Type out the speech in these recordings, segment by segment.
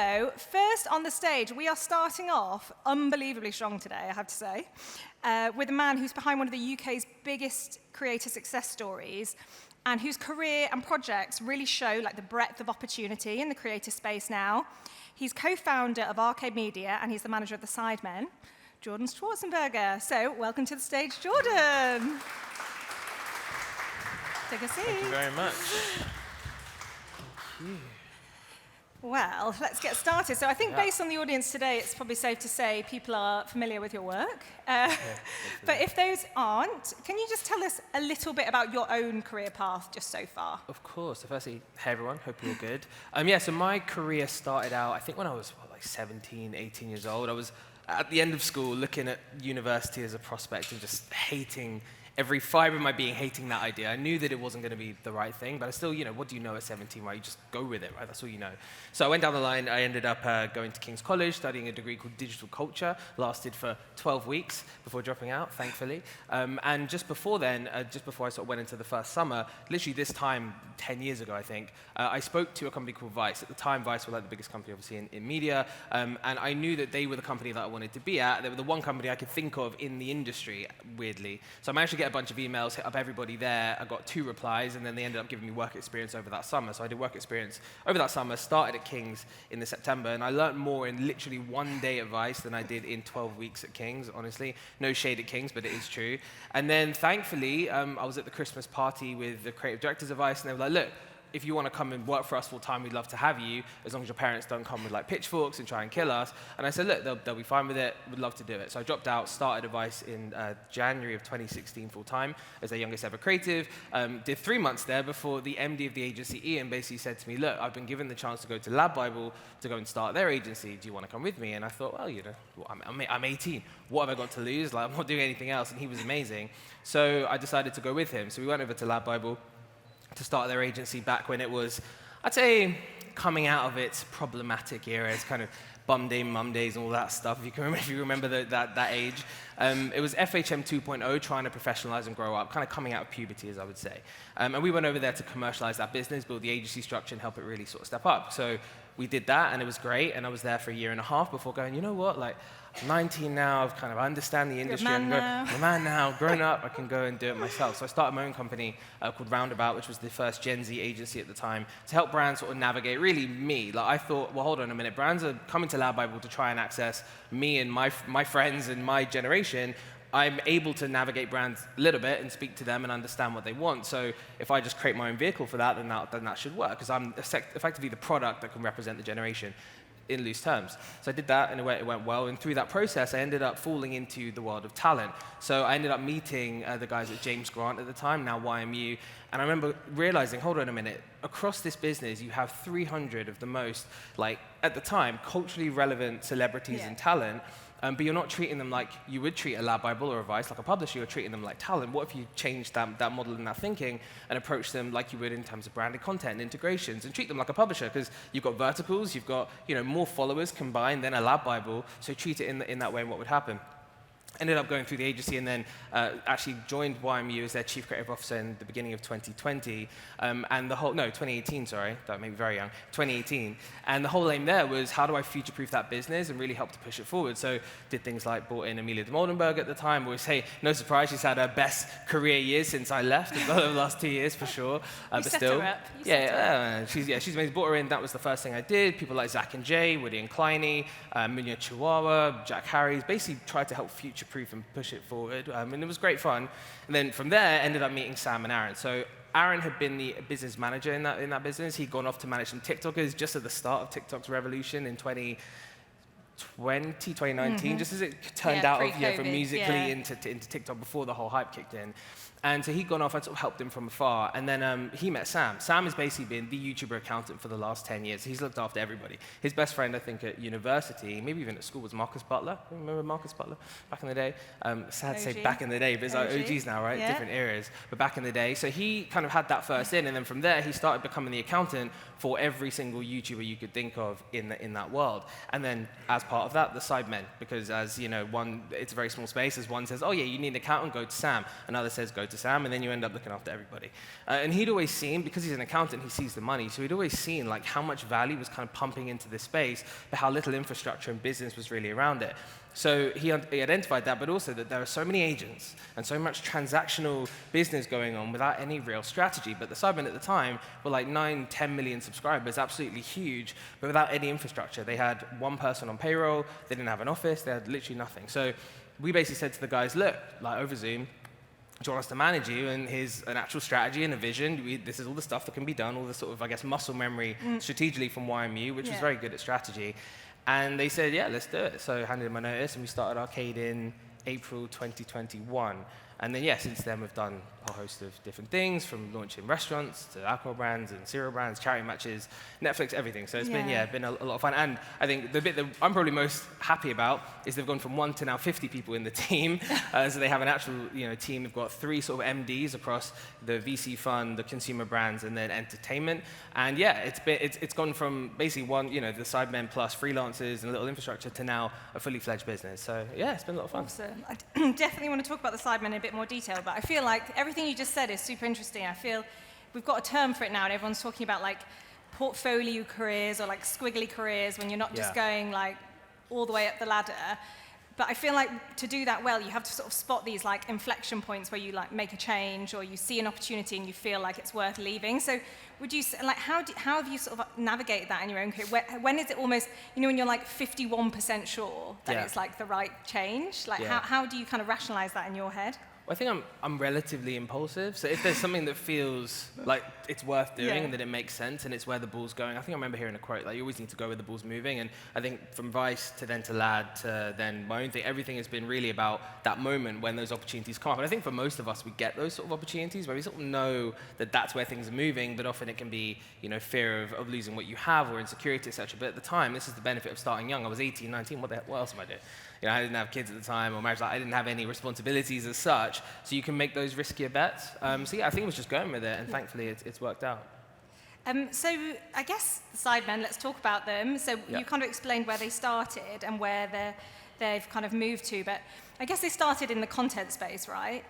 So, first on the stage, we are starting off unbelievably strong today, I have to say, with a man who's behind one of the UK's biggest creator success stories, and whose career and projects really show the breadth of opportunity in the creator space now. He's co-founder of Arcade Media, and he's the manager of the Sidemen, Jordan Schwarzenberger. So, welcome to the stage, Jordan. Take a seat. Thank you very much. Thank you. Well, let's get started. So I think based on the audience today, it's probably safe to say people are familiar with your work. But if those aren't, can you just tell us a little bit about your own career path just so far? Of course. So firstly, hey everyone, hope you're all good. So my career started out, I think when I was 17, 18 years old. I was at the end of school looking at university as a prospect and just hating every fiber of my being, hating that idea. I knew that it wasn't going to be the right thing, but I still, what do you know at 17, right? You just go with it, right? That's all you know. So I went down the line. I ended up going to King's College, studying a degree called digital culture. Lasted for 12 weeks before dropping out, thankfully. And just before then, just before I sort of went into the first summer, literally this time, 10 years ago, I think, I spoke to a company called Vice. At the time, Vice were the biggest company, obviously, in media. And I knew that they were the company that I wanted to be at. They were the one company I could think of in the industry, weirdly. So I managed to get a bunch of emails, hit up everybody there. I got 2 replies, and then they ended up giving me work experience over that summer. So I did work experience over that summer, started at King's in the September, and I learned more in literally 1 day at Vice than I did in 12 weeks at King's, honestly. No shade at King's, but it is true. And then, thankfully, I was at the Christmas party with the creative directors of Vice, and they were like, look, if you want to come and work for us full time, we'd love to have you, as long as your parents don't come with pitchforks and try and kill us. And I said, look, they'll be fine with it. We'd love to do it. So I dropped out, started Vice in January of 2016 full time as their youngest ever creative. Did 3 months there before the MD of the agency, Ian, basically said to me, look, I've been given the chance to go to Lab Bible to go and start their agency. Do you want to come with me? And I thought, well, I'm 18. What have I got to lose? I'm not doing anything else. And he was amazing. So I decided to go with him. So we went over to Lab Bible to start their agency back when it was, I'd say, coming out of its problematic era. It's kind of bum day, mum days, and all that stuff, if you remember that age. It was FHM 2.0, trying to professionalize and grow up, kind of coming out of puberty, as I would say. And we went over there to commercialize that business, build the agency structure, and help it really sort of step up. So we did that, and it was great, and I was there for a year and a half before going, you know what, I'm 19 now, I've kind of understand the industry. I'm a man now, grown up, I can go and do it myself. So I started my own company called Roundabout, which was the first Gen Z agency at the time, to help brands sort of navigate, really me. I thought, well, hold on a minute, brands are coming to Lab Bible to try and access me and my friends and my generation. I'm able to navigate brands a little bit and speak to them and understand what they want. So if I just create my own vehicle for that, then that should work, because I'm effectively the product that can represent the generation in loose terms. So I did that, and it went well. And through that process, I ended up falling into the world of talent. So I ended up meeting the guys at James Grant at the time, now YMU. And I remember realizing, hold on a minute, across this business, you have 300 of the most, at the time, culturally relevant celebrities and talent. But you're not treating them like you would treat a Lab Bible or a Vice, like a publisher. You're treating them like talent. What if you changed that model and that thinking and approach them like you would in terms of branded content and integrations, and treat them like a publisher? Because you've got verticals, you've got more followers combined than a Lab Bible. So treat it in that way, and what would happen? Ended up going through the agency, and then actually joined YMU as their chief creative officer in the beginning of 2020, and 2018, sorry, that made me very young, 2018. And the whole aim there was, how do I future-proof that business and really help to push it forward? So did things like brought in Amelia de Moldenberg at the time. Always say, no surprise, she's had her best career years since I left, the last 2 years for sure. But still, she's amazing. Brought her in. That was the first thing I did. People like Zach and Jay, Woody and Kleiny, Munya Chihuahua, Jack Harries, basically tried to help future-proof and push it forward, and it was great fun. And then from there, ended up meeting Sam and Aaron. So Aaron had been the business manager in that business. He'd gone off to manage some TikTokers just at the start of TikTok's revolution in 2019, just as it turned out from Musical.ly into TikTok before the whole hype kicked in. And so he'd gone off, and sort of helped him from afar. And then he met Sam. Sam has basically been the YouTuber accountant for the last 10 years. He's looked after everybody. His best friend, I think, at university, maybe even at school, was Marcus Butler. Remember Marcus Butler back in the day? Sad to say back in the day, but it's like OGs now, right? Yeah. Different eras. But back in the day. So he kind of had that first in, and then from there, he started becoming the accountant for every single YouTuber you could think of in that world. And then, as as part of that, the Sidemen, because as you know, it's a very small space. As one says, oh yeah, you need an accountant, go to Sam. Another says, go to Sam, and then you end up looking after everybody. And he'd always seen, because he's an accountant, he sees the money, so he'd always seen like how much value was kind of pumping into this space, but how little infrastructure and business was really around it. So he identified that, but also that there are so many agents and so much transactional business going on without any real strategy. But the Sidemen at the time were like 9, 10 million subscribers, absolutely huge, but without any infrastructure. They had one person on payroll, they didn't have an office, they had literally nothing. So we basically said to the guys, look, like over Zoom, do you want us to manage you? And here's an actual strategy and a vision. This is all the stuff that can be done, all the sort of, I guess, muscle memory strategically from YMU, which was very good at strategy. And they said, yeah, let's do it. So I handed in my notice, and we started Arcade in April 2021. And then, yeah, since then, we've done a whole host of different things, from launching restaurants to alcohol brands and cereal brands, charity matches, Netflix, everything. So it's been a lot of fun. And I think the bit that I'm probably most happy about is they've gone from 1 to now 50 people in the team. So they have an actual team. They've got 3 sort of MDs across the VC fund, the consumer brands, and then entertainment. And yeah, it's gone from basically the Sidemen plus freelancers and a little infrastructure to now a fully fledged business. So yeah, it's been a lot of fun. Awesome. I definitely want to talk about the Sidemen in a bit more detail, but I feel like everything you just said is super interesting. I feel we've got a term for it now, and everyone's talking about like portfolio careers or like squiggly careers when you're not just going like all the way up the ladder. But I feel like to do that well, you have to sort of spot these like inflection points where you like make a change or you see an opportunity and you feel like it's worth leaving. So would you like how have you sort of navigated that in your own career? When is it almost when you're like 51% sure that it's like the right change? Like how do you kind of rationalize that in your head? Well, I think I'm relatively impulsive. So if there's something that feels like it's worth doing and that it makes sense and it's where the ball's going, I think I remember hearing a quote, like you always need to go where the ball's moving. And I think from Vice to then to Lad to then my own thing, everything has been really about that moment when those opportunities come up. And I think for most of us, we get those sort of opportunities where we sort of know that that's where things are moving, but often it can be, fear of losing what you have or insecurity, etc. But at the time, this is the benefit of starting young. I was 18, 19, what else am I doing? I didn't have kids at the time or marriage. I didn't have any responsibilities as such, so you can make those riskier bets. So yeah, I think it was just going with it, and thankfully it's worked out. So I guess the Sidemen, let's talk about them. So you kind of explained where they started and where they've kind of moved to, but I guess they started in the content space, right?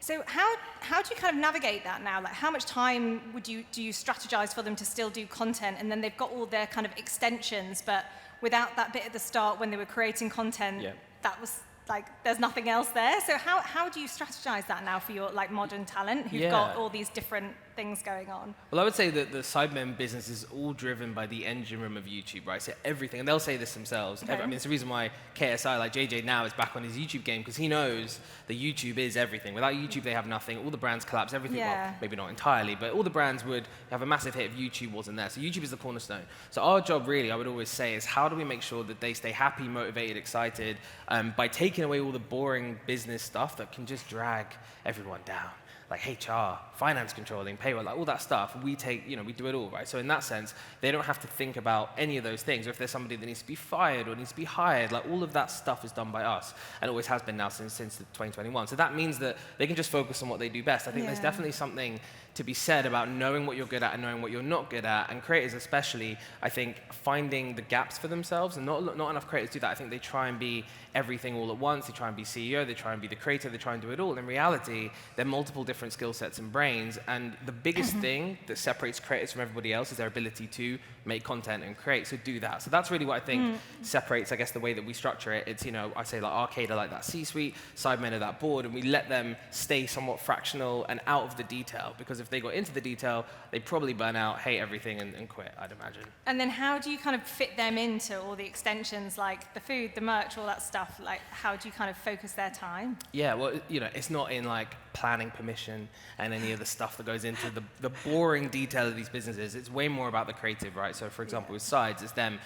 So how do you kind of navigate that now? Like how much time do you strategize for them to still do content, and then they've got all their kind of extensions, but without that bit at the start when they were creating content, that was like there's nothing else there. So how do you strategize that now for your like modern talent who've got all these different things going on? Well, I would say that the Sidemen business is all driven by the engine room of YouTube, right? So everything, and they'll say this themselves. Okay. I mean, it's the reason why KSI, like JJ now, is back on his YouTube game, because he knows that YouTube is everything. Without YouTube, they have nothing. All the brands collapse, everything. Well, maybe not entirely, but all the brands would have a massive hit if YouTube wasn't there. So YouTube is the cornerstone. So our job, really, I would always say, is how do we make sure that they stay happy, motivated, excited, by taking away all the boring business stuff that can just drag everyone down. Like HR, finance controlling, payroll, like all that stuff, we take, we do it all, right? So in that sense, they don't have to think about any of those things. Or if there's somebody that needs to be fired or needs to be hired, like all of that stuff is done by us, and always has been now since 2021. So that means that they can just focus on what they do best. I think there's definitely something to be said about knowing what you're good at and knowing what you're not good at. And creators especially, I think, finding the gaps for themselves, and not enough creators do that. I think they try and be everything all at once. They try and be CEO, they try and be the creator, they try and do it all. In reality, they're multiple different skill sets and brains, and the biggest thing that separates creators from everybody else is their ability to make content and create. So do that. So that's really what I think separates, I guess, the way that we structure it. It's, I say like Arcade are like that C-suite, Sidemen are that board, and we let them stay somewhat fractional and out of the detail, because if they got into the detail, they'd probably burn out, hate everything, and quit, I'd imagine. And then how do you kind of fit them into all the extensions, like the food, the merch, all that stuff? Like, how do you kind of focus their time? Yeah, well, it's not in like planning permission and any of the stuff that goes into the boring detail of these businesses. It's way more about the creative, right? So for example, with Sides, it's them,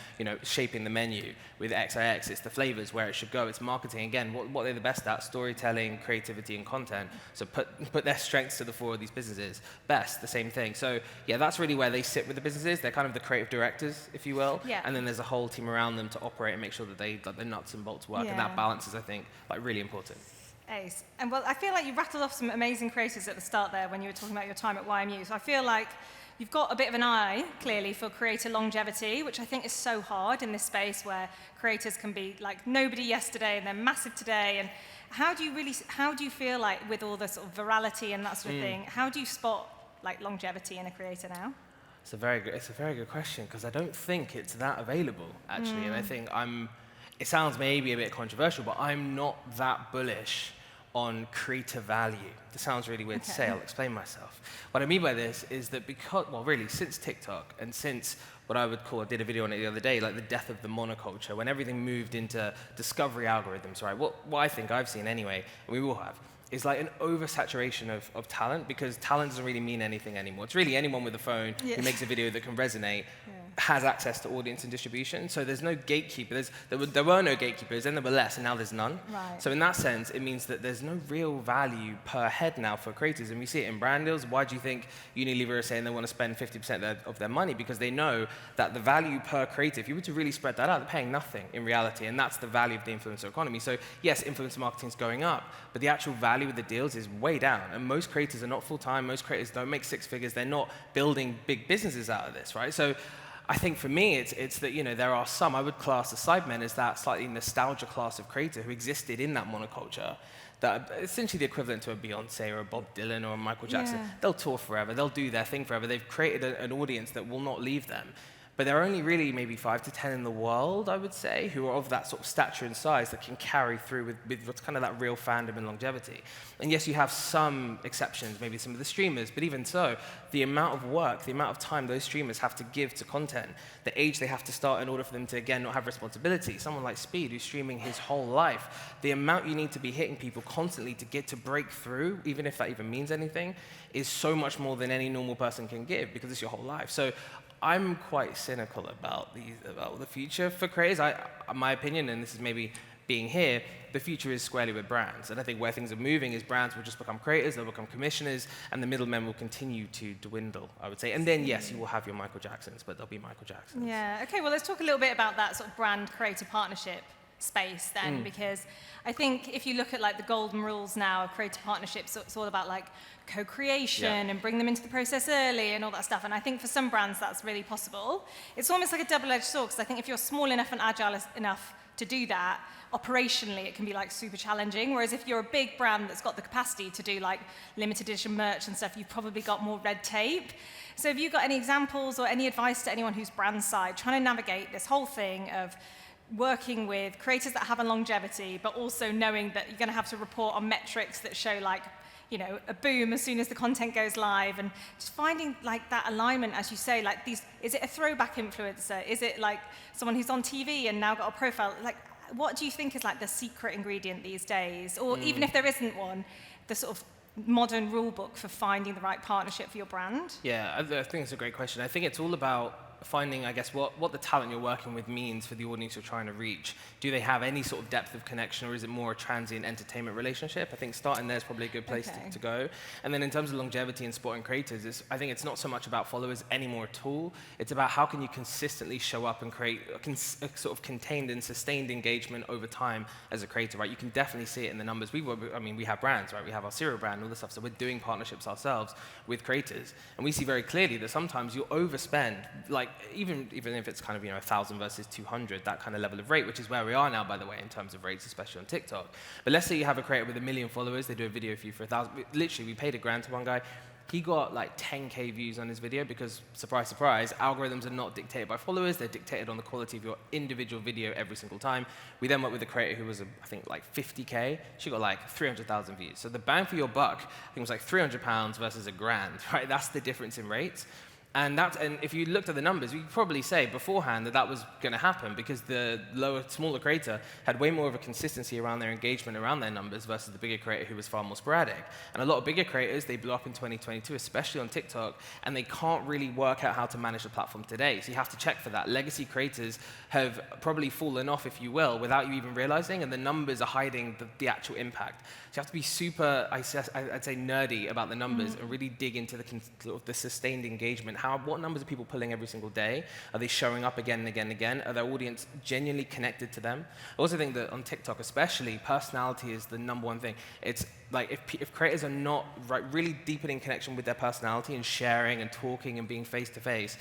shaping the menu. With XIX, it's the flavors, where it should go. It's marketing. Again, what they're the best at: storytelling, creativity, and content. So put their strengths to the fore of these businesses. Best, the same thing. So yeah, that's really where they sit with the businesses. They're kind of the creative directors, if you will. Yeah. And then there's a whole team around them to operate and make sure that the nuts and bolts work. Yeah. And that balance is, I think, like really important. Ace. And well, I feel like you rattled off some amazing creators at the start there when you were talking about your time at YMU. So I feel like you've got a bit of an eye, clearly, for creator longevity, which I think is so hard in this space where creators can be like nobody yesterday and they're massive today. And how do you feel like with all the sort of virality and that sort of thing, how do you spot like longevity in a creator now? It's a very good question, because I don't think it's that available, actually. And I think it sounds maybe a bit controversial, but I'm not that bullish on creator value. This sounds really weird to say, I'll explain myself. What I mean by this is that since TikTok and since what I would call, I did a video on it the other day, like the death of the monoculture, when everything moved into discovery algorithms, right? What I think I've seen anyway, and we all have, is like an oversaturation of talent, because talent doesn't really mean anything anymore. It's really anyone with a phone who makes a video that can resonate, has access to audience and distribution. So there's no gatekeeper. There were no gatekeepers, then there were less, and now there's none. Right. So in that sense, it means that there's no real value per head now for creators. And we see it in brand deals. Why do you think Unilever is saying they want to spend 50% of their money? Because they know that the value per creator, if you were to really spread that out, they're paying nothing in reality. And that's the value of the influencer economy. So yes, influencer marketing is going up, but the actual value of the deals is way down. And most creators are not full-time. Most creators don't make six figures. They're not building big businesses out of this, right? So I think for me, it's that, there are some, I would class the Sidemen as that slightly nostalgia class of creator who existed in that monoculture, that are essentially the equivalent to a Beyonce or a Bob Dylan or a Michael Jackson. Yeah. They'll tour forever. They'll do their thing forever. They've created an audience that will not leave them. But there are only really maybe 5 to 10 in the world, I would say, who are of that sort of stature and size that can carry through with what's kind of that real fandom and longevity. And yes, you have some exceptions, maybe some of the streamers, but even so, the amount of work, the amount of time those streamers have to give to content, the age they have to start in order for them to, again, not have responsibility. Someone like Speed, who's streaming his whole life, the amount you need to be hitting people constantly to get to break through, even if that even means anything, is so much more than any normal person can give, because it's your whole life. So I'm quite cynical about the future for creators. My opinion, and this is maybe being here, the future is squarely with brands. And I think where things are moving is brands will just become creators, they'll become commissioners, and the middlemen will continue to dwindle, I would say. And then, yes, you will have your Michael Jacksons, but they'll be Michael Jacksons. Yeah, okay, well, let's talk a little bit about that sort of brand-creator partnership space then, because I think if you look at like the golden rules now of creator partnerships, it's all about like co-creation and bring them into the process early and all that stuff. And I think for some brands that's really possible. It's almost like a double-edged sword, because I think if you're small enough and agile enough to do that, operationally it can be like super challenging. Whereas if you're a big brand that's got the capacity to do like limited edition merch and stuff, you've probably got more red tape. So have you got any examples or any advice to anyone who's brand side trying to navigate this whole thing of working with creators that have a longevity, but also knowing that you're going to have to report on metrics that show like, a boom as soon as the content goes live, and just finding like that alignment, as you say, like is it a throwback influencer? Is it like someone who's on TV and now got a profile? Like, what do you think is like the secret ingredient these days? Or even if there isn't one, the sort of modern rule book for finding the right partnership for your brand? Yeah, I think it's a great question. I think it's all about finding, I guess, what the talent you're working with means for the audience you're trying to reach. Do they have any sort of depth of connection, or is it more a transient entertainment relationship? I think starting there is probably a good place to go. And then in terms of longevity and supporting creators, I think it's not so much about followers anymore at all. It's about how can you consistently show up and create a sort of contained and sustained engagement over time as a creator, right? You can definitely see it in the numbers. We have brands, right? We have our cereal brand and all this stuff, so we're doing partnerships ourselves with creators. And we see very clearly that sometimes you overspend, like, even if it's kind of 1,000 versus 200, that kind of level of rate, which is where we are now, by the way, in terms of rates, especially on TikTok. But let's say you have a creator with 1 million followers, they do a video for you for 1,000. Literally, we paid $1,000 to one guy. He got like 10K views on his video because, surprise, surprise, algorithms are not dictated by followers, they're dictated on the quality of your individual video every single time. We then went with a creator who was, I think, like 50K. She got like 300,000 views. So the bang for your buck, I think, was like £300 versus $1,000, right? That's the difference in rates. And if you looked at the numbers, you could probably say beforehand that was going to happen, because the smaller creator had way more of a consistency around their engagement, around their numbers, versus the bigger creator who was far more sporadic. And a lot of bigger creators, they blew up in 2022, especially on TikTok, and they can't really work out how to manage the platform today. So you have to check for that. Legacy creators have probably fallen off, if you will, without you even realizing, and the numbers are hiding the actual impact. So you have to be super, I'd say, nerdy about the numbers and really dig into the sustained engagement. what numbers are people pulling every single day? Are they showing up again and again and again? Are their audience genuinely connected to them? I also think that on TikTok especially, personality is the number one thing. It's like if creators are not really deepening connection with their personality and sharing and talking and being face to face,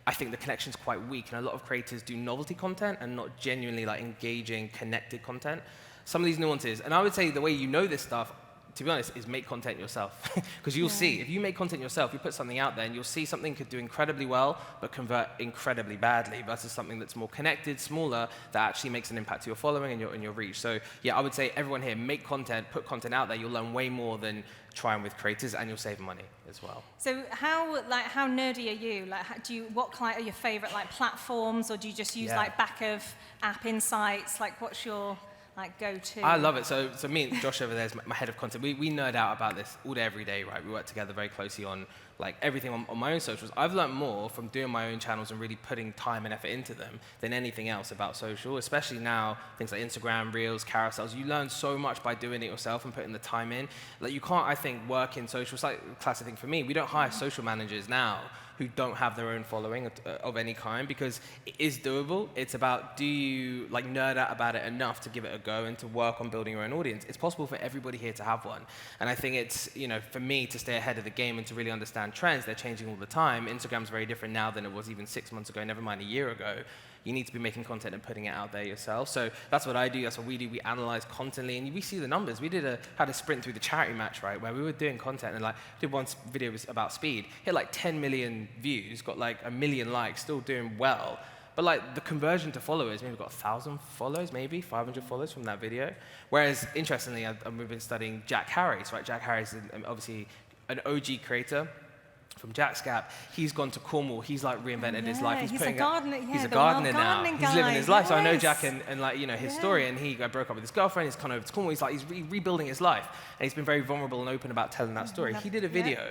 I think the connection's quite weak, and a lot of creators do novelty content and not genuinely like engaging, connected content. Some of these nuances, and I would say the way you know this stuff, to be honest, is make content yourself. Because you'll see, if you make content yourself, you put something out there and you'll see something could do incredibly well, but convert incredibly badly, versus something that's more connected, smaller, that actually makes an impact to your following and your reach. So yeah, I would say everyone here, make content, put content out there, you'll learn way more than trying with creators, and you'll save money as well. So how nerdy are you? Like, what are your favorite like platforms, or do you just use like back of app insights? Like, what's your like go-to? I love it. So me and Josh over there is my head of content. We nerd out about this all day, every day, right? We work together very closely on like everything on my own socials. I've learned more from doing my own channels and really putting time and effort into them than anything else about social, especially now, things like Instagram, Reels, carousels. You learn so much by doing it yourself and putting the time in. Like you can't, I think, work in social. It's like a classic thing for me. We don't hire social managers now who don't have their own following of any kind, because it is doable. It's about, do you like nerd out about it enough to give it a go and to work on building your own audience? It's possible for everybody here to have one. And I think it's, you know, for me to stay ahead of the game and to really understand trends, they're changing all the time. Instagram's very different now than it was even 6 months ago, never mind a year ago. You need to be making content and putting it out there yourself. So that's what I do, that's what we do. We analyze constantly, and we see the numbers. We had a sprint through the charity match, right, where we were doing content, and like did one video was about speed, hit like 10 million views, got like 1 million likes, still doing well. But like the conversion to followers, maybe got 1,000 follows, maybe 500 follows from that video. Whereas interestingly, we've been studying Jack Harris, right? Jack Harris is obviously an OG creator from Jack's Gap. He's gone to Cornwall. He's like reinvented his life. He's a gardener. He's a gardener now. He's living his life. So I know Jack and like, you know, his story. And he broke up with his girlfriend. He's come over to Cornwall. He's rebuilding his life. And he's been very vulnerable and open about telling that story. He did a video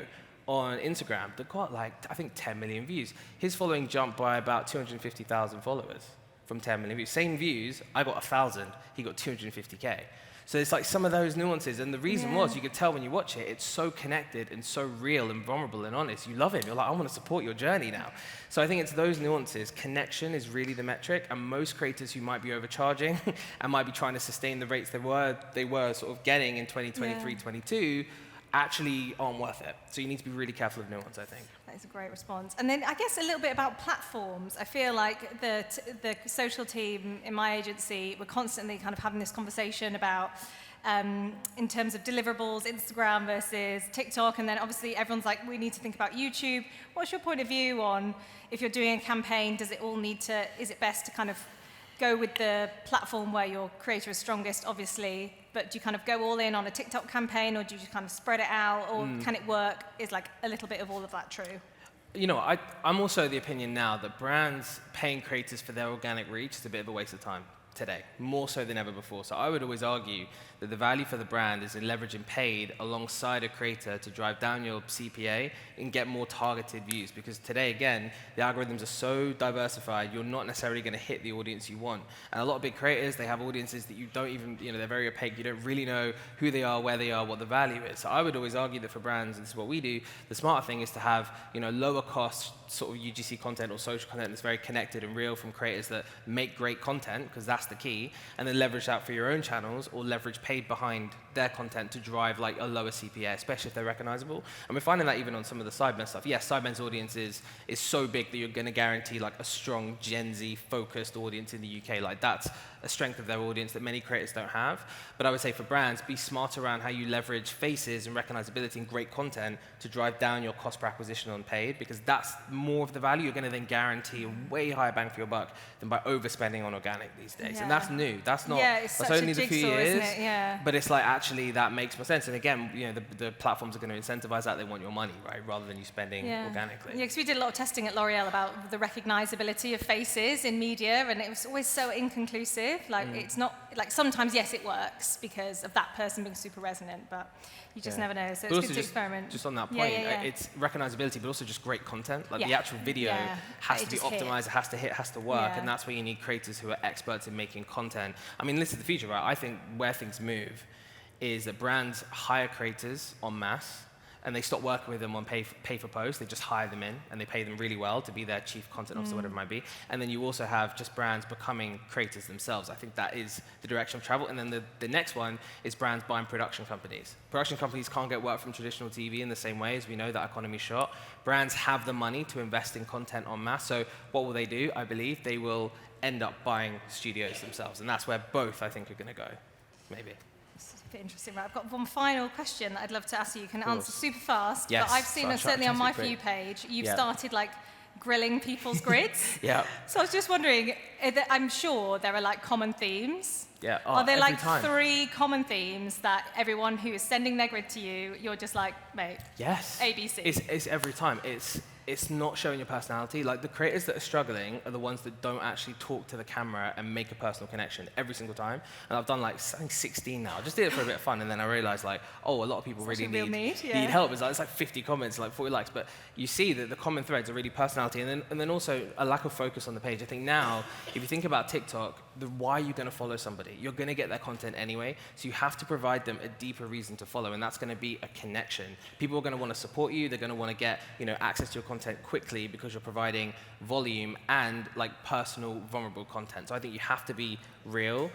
on Instagram that got like, I think 10 million views. His following jumped by about 250,000 followers from 10 million views. Same views, I got 1,000. He got 250K. So it's like some of those nuances, and the reason was, you could tell when you watch it, it's so connected and so real and vulnerable and honest. You love him. You're like, I want to support your journey now. So I think it's those nuances. Connection is really the metric, and most creators who might be overcharging and might be trying to sustain the rates they were sort of getting in 2023, 22, actually aren't worth it. So you need to be really careful of nuance, I think. That is a great response. And then I guess a little bit about platforms. I feel like the social team in my agency, we're constantly kind of having this conversation about, in terms of deliverables, Instagram versus TikTok, and then obviously everyone's like, we need to think about YouTube. What's your point of view on, if you're doing a campaign, is it best to kind of go with the platform where your creator is strongest, obviously, but do you kind of go all in on a TikTok campaign, or do you just kind of spread it out, or can it work? Is like a little bit of all of that true? You know, I'm also of the opinion now that brands paying creators for their organic reach is a bit of a waste of time today, more so than ever before. So I would always argue that the value for the brand is in leveraging paid alongside a creator to drive down your CPA and get more targeted views. Because today, again, the algorithms are so diversified, you're not necessarily going to hit the audience you want. And a lot of big creators, they have audiences that you don't even, you know, they're very opaque. You don't really know who they are, where they are, what the value is. So I would always argue that for brands, and this is what we do, the smarter thing is to have, you know, lower cost sort of UGC content or social content that's very connected and real from creators that make great content, because that's the key, and then leverage that for your own channels, or leverage paid behind their content to drive like a lower CPA, especially if they're recognizable. And we're finding that even on some of the Sidemen stuff. Yes, Sidemen's audience is so big that you're going to guarantee like a strong Gen Z focused audience in the UK. Like that's a strength of their audience that many creators don't have. But I would say for brands, be smart around how you leverage faces and recognizability and great content to drive down your cost per acquisition on paid, because that's more of the value. You're going to then guarantee a way higher bang for your buck than by overspending on organic these days. And that's new. That's not, it's that's such only a the few jigsaw, years. isn't it? Yeah. But it's like, actually, that makes more sense. And again, you know, the platforms are going to incentivize that. They want your money, right? Rather than you spending organically. Yeah, because we did a lot of testing at L'Oreal about the recognizability of faces in media, and it was always so inconclusive. Like, it's not, like, sometimes, yes, it works because of that person being super resonant, but you just never know. So it's good to experiment. Just on that point, it's recognizability, but also just great content. Like, the actual video has to be optimized, it has to hit, has to work, and that's where you need creators who are experts in making content. I mean, this is the future, right? I think where things move is that brands hire creators en masse, and they stop working with them on pay for post. They just hire them in, and they pay them really well to be their chief content officer, whatever it might be. And then you also have just brands becoming creators themselves. I think that is the direction of travel. And then the next one is brands buying production companies. Production companies can't get work from traditional TV in the same way, as we know that economy shot. Brands have the money to invest in content en masse. So what will they do? I believe they will end up buying studios themselves. And that's where both, I think, are going to go, maybe. This is a bit interesting, right? I've got one final question that I'd love to ask you. You can answer super fast, Yes. but I've seen, So certainly on my For quick. You page, you've Yeah. started like grilling people's grids. Yeah. So I was just wondering, I'm sure there are like common themes. Yeah. Oh, Are there every like time. 3 common themes that everyone who is sending their grid to you, you're just like, mate, Yes. ABC? It's every time. It's not showing your personality. Like, the creators that are struggling are the ones that don't actually talk to the camera and make a personal connection every single time. And I've done like, I think 16 now. I just did it for a bit of fun, and then I realized like, oh, a lot of people really actually a real need, yeah. need help. It's like 50 comments, like 40 likes. But you see that the common threads are really personality, and then also a lack of focus on the page. I think now, if you think about TikTok, why are you going to follow somebody? You're going to get their content anyway, so you have to provide them a deeper reason to follow, and that's going to be a connection. People are going to want to support you. They're going to want to get access to your content quickly because you're providing volume and like personal, vulnerable content. So I think you have to be real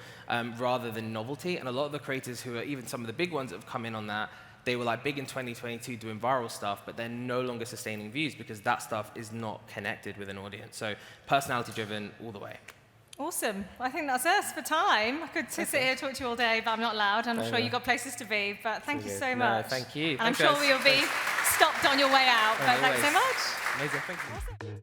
rather than novelty. And a lot of the creators who are even some of the big ones that have come in on that, they were like big in 2022 doing viral stuff, but they're no longer sustaining views because that stuff is not connected with an audience. So personality driven all the way. Awesome. Well, I think that's us for time. I could sit here and talk to you all day, but I'm not allowed. And I'm sure you've got places to be. But thank you so much. No, thank you. And I'm sure we'll be stopped on your way out. But thanks so much. Amazing. Thank you. Awesome.